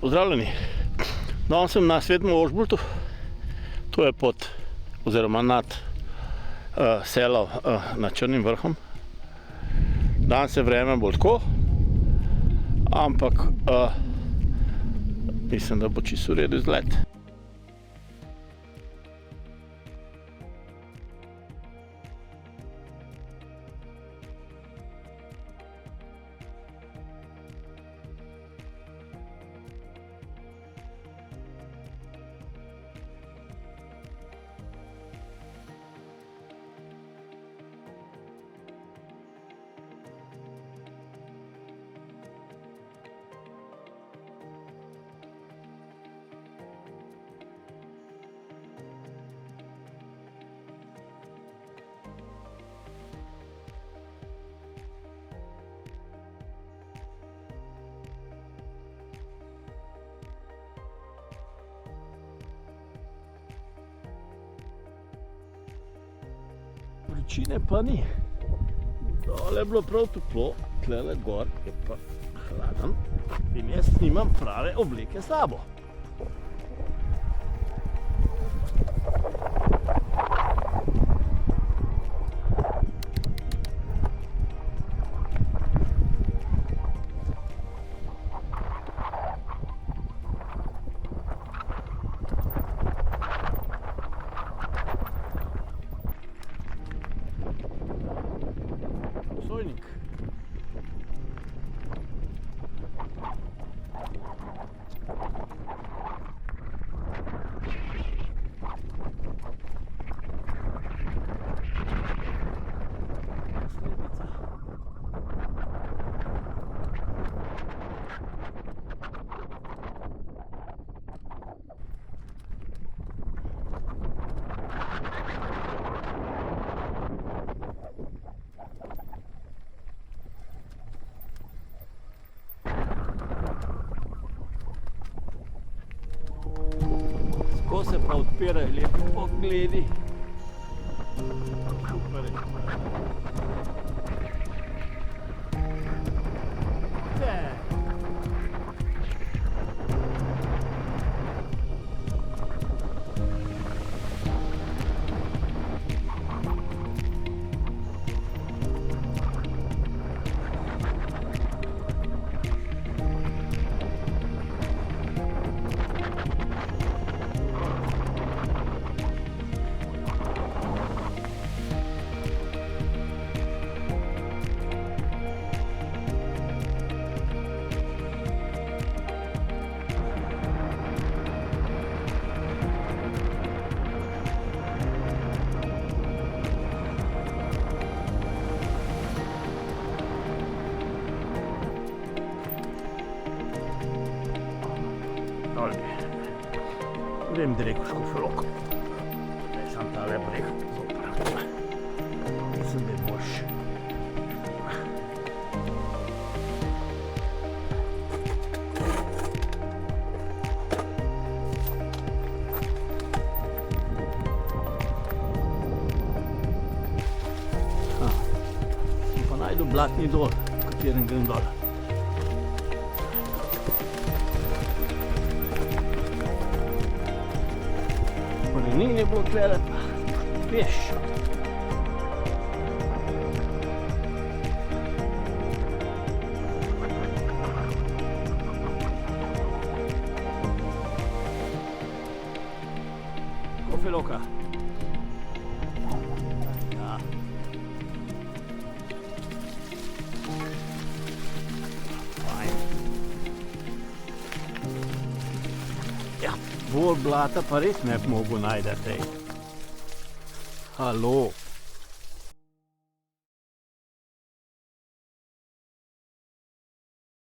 Pozdravljeni. Danes sem na Svetem Ožbultu, to je pod oziroma nad selo nad Črnim vrhom. Danes je vreme bolj tako, ampak mislim, da bo čisto v redu izlet. Vročine pa ni. Dole je bilo prav toplo, tlele gor je pa hladen in jaz nimam prave obleke s sabo. Sojnik. Ko se pa odpirajo lepi pogledi. Super je. Grem direkt v Škofjo Loko. Zdaj sam tale breg zopra. Mislim, da je boljši. Sem pa najdel blatni dol, v katerem grem dol. Korenine bo tlele pa peš. Škofja Loka. Ja. Fajn. Ja, bolj blata pa res ne bi mogel najdeti. Halo.